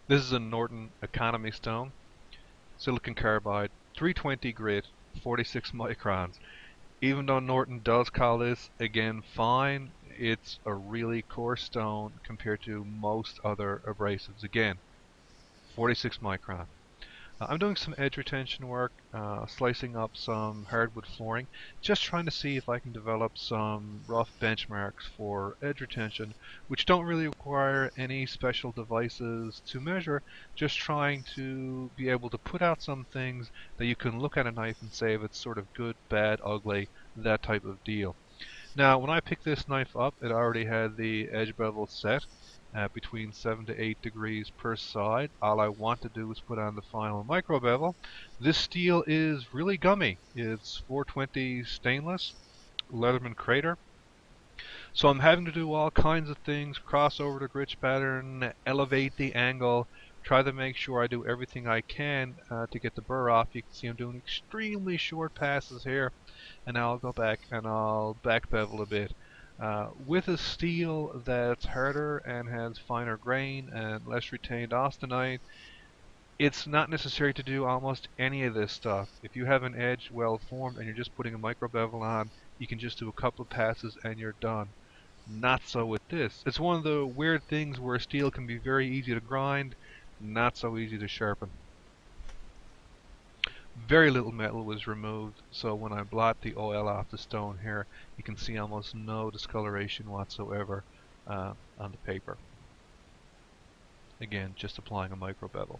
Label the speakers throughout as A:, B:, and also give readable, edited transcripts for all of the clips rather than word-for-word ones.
A: This is a Norton economy stone, silicon carbide, 320 grit, 46 microns. Even though Norton does call this, again, fine, it's a really coarse stone compared to most other abrasives. Again, 46 micron. I'm doing some edge retention work, slicing up some hardwood flooring, just trying to see if I can develop some rough benchmarks for edge retention, which don't really require any special devices to measure, just trying to be able to put out some things that you can look at a knife and say if it's sort of good, bad, ugly, that type of deal. Now, when I picked this knife up, it already had the edge bevel set at between 7 to 8 degrees per side. All I want to do is put on the final micro bevel. This steel is really gummy. It's 420 stainless, Leatherman Crater. So I'm having to do all kinds of things, cross over the grit pattern, elevate the angle, try to make sure I do everything I can to get the burr off. You can see I'm doing extremely short passes here, and now I'll go back and I'll back bevel a bit. With a steel that's harder and has finer grain and less retained austenite, it's not necessary to do almost any of this stuff. If you have an edge well formed and you're just putting a micro bevel on, you can just do a couple of passes and you're done. Not so with this. It's one of the weird things where steel can be very easy to grind, not so easy to sharpen. Very little metal was removed, so when I blot the oil off the stone here, you can see almost no discoloration whatsoever on the paper. Again, just applying a micro bevel.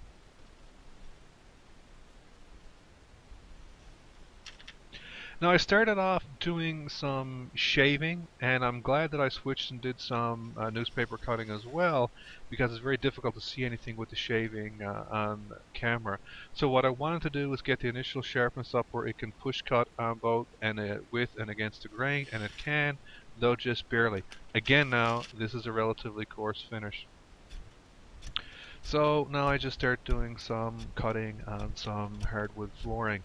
A: Now I started off doing some shaving, and I'm glad that I switched and did some newspaper cutting as well, because it's very difficult to see anything with the shaving on camera. So what I wanted to do was get the initial sharpness up where it can push cut on both and with and against the grain, and it can, though just barely. Again now, this is a relatively coarse finish. So now I just start doing some cutting on some hardwood flooring.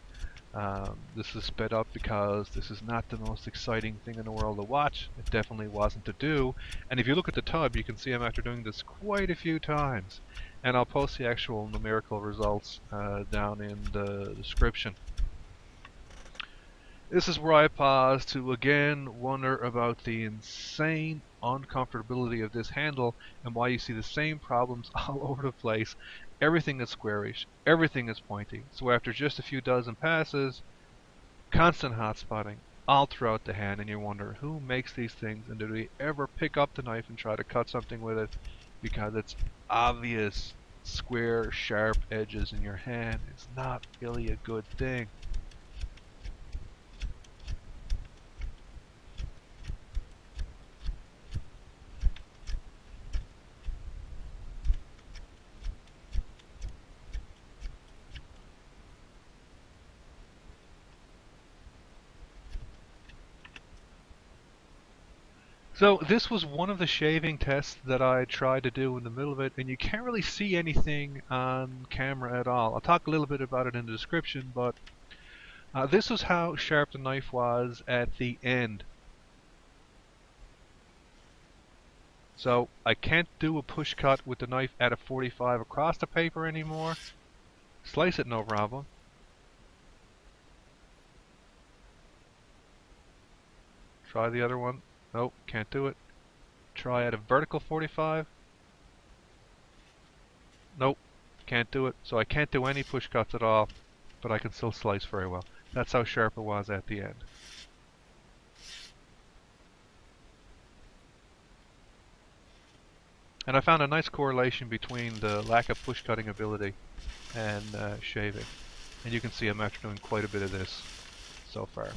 A: This is sped up because this is not the most exciting thing in the world to watch. It definitely wasn't to do. And if you look at the tub, you can see I'm after doing this quite a few times. And I'll post the actual numerical results down in the description. This is where I pause to again wonder about the insane uncomfortability of this handle and why you see the same problems all over the place. Everything is squarish, everything is pointy. So after just a few dozen passes, constant hot spotting all throughout the hand, and you wonder who makes these things and do they ever pick up the knife and try to cut something with it, because it's obvious square sharp edges in your hand is not really a good thing. So this was one of the shaving tests that I tried to do in the middle of it, and you can't really see anything on camera at all. I'll talk a little bit about it in the description, but this was how sharp the knife was at the end. So I can't do a push cut with the knife at a 45 across the paper anymore. Slice it no problem. Try the other one. Nope, can't do it. Try at a vertical 45. Nope, can't do it. So I can't do any push cuts at all, but I can still slice very well. That's how sharp it was at the end. And I found a nice correlation between the lack of push cutting ability and shaving. And you can see I'm after doing quite a bit of this so far.